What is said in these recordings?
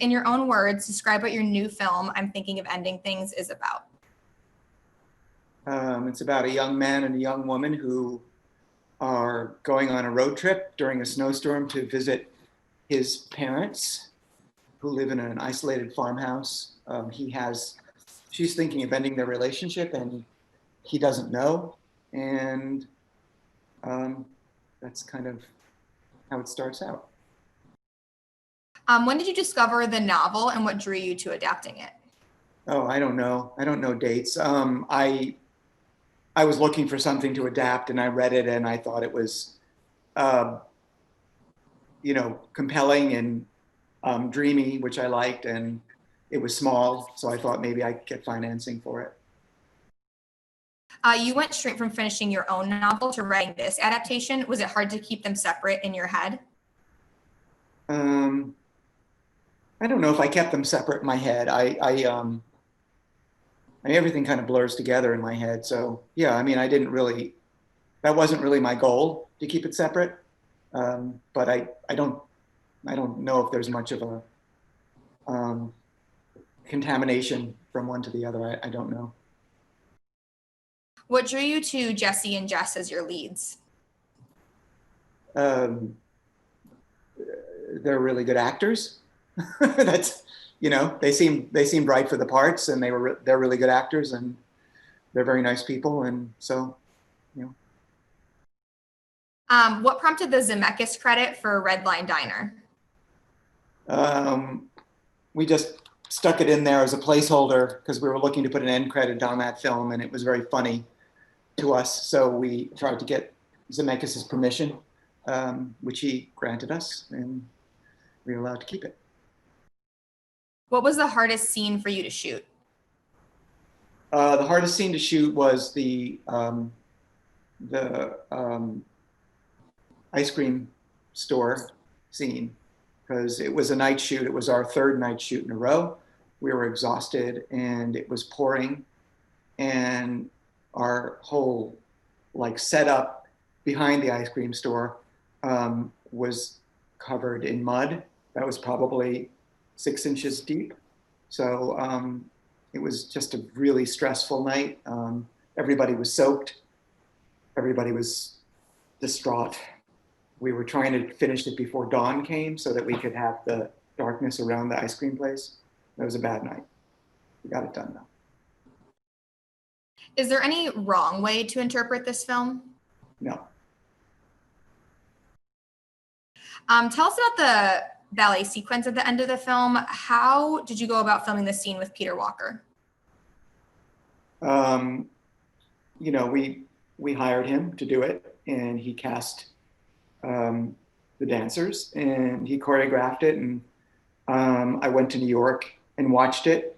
in your own words, describe what your new film, I'm Thinking of Ending Things, is about. It's about a young man and a young woman who are going on a road trip during a snowstorm to visit his parents, who live in an isolated farmhouse. She's thinking of ending their relationship, and he doesn't know. And that's kind of how it starts out. When did you discover the novel, and what drew you to adapting it? Oh, I don't know. I don't know dates. I was looking for something to adapt, and I read it, and I thought it was, compelling and dreamy, which I liked, and it was small, so I thought maybe I could get financing for it. You went straight from finishing your own novel to writing this adaptation. Was it hard to keep them separate in your head? I don't know if I kept them separate in my head. Everything kind of blurs together in my head. So yeah, I mean, that wasn't really my goal to keep it separate. But I don't know if there's much of a contamination from one to the other. I don't know. What drew you to Jesse and Jess as your leads? They're really good actors. That's, they seemed right for the parts, and they're really good actors, and they're very nice people, and so, What prompted the Zemeckis credit for Red Line Diner? We just stuck it in there as a placeholder because we were looking to put an end credit on that film, and it was very funny to us, so we tried to get Zemeckis' permission, which he granted us, and we were allowed to keep it. What was the hardest scene for you to shoot? The hardest scene to shoot was the ice cream store scene, because it was a night shoot. It was our third night shoot in a row. We were exhausted, and it was pouring, and our whole setup behind the ice cream store was covered in mud. That was probably 6 inches deep. So it was just a really stressful night. Everybody was soaked. Everybody was distraught. We were trying to finish it before dawn came so that we could have the darkness around the ice cream place. It was a bad night. We got it done though. Is there any wrong way to interpret this film? No. Tell us about the ballet sequence at the end of the film. How did you go about filming the scene with Peter Walker? We hired him to do it, and he cast the dancers, and he choreographed it, and I went to New York and watched it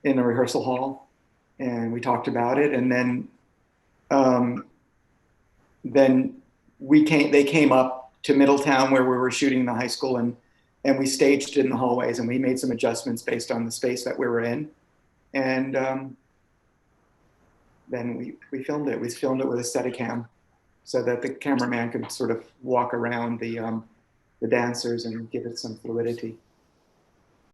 in a rehearsal hall, and we talked about it, and then they came up to Middletown where we were shooting the high school, and we staged it in the hallways, and we made some adjustments based on the space that we were in, and then we filmed it. We filmed it with a Steadicam so that the cameraman could sort of walk around the dancers and give it some fluidity.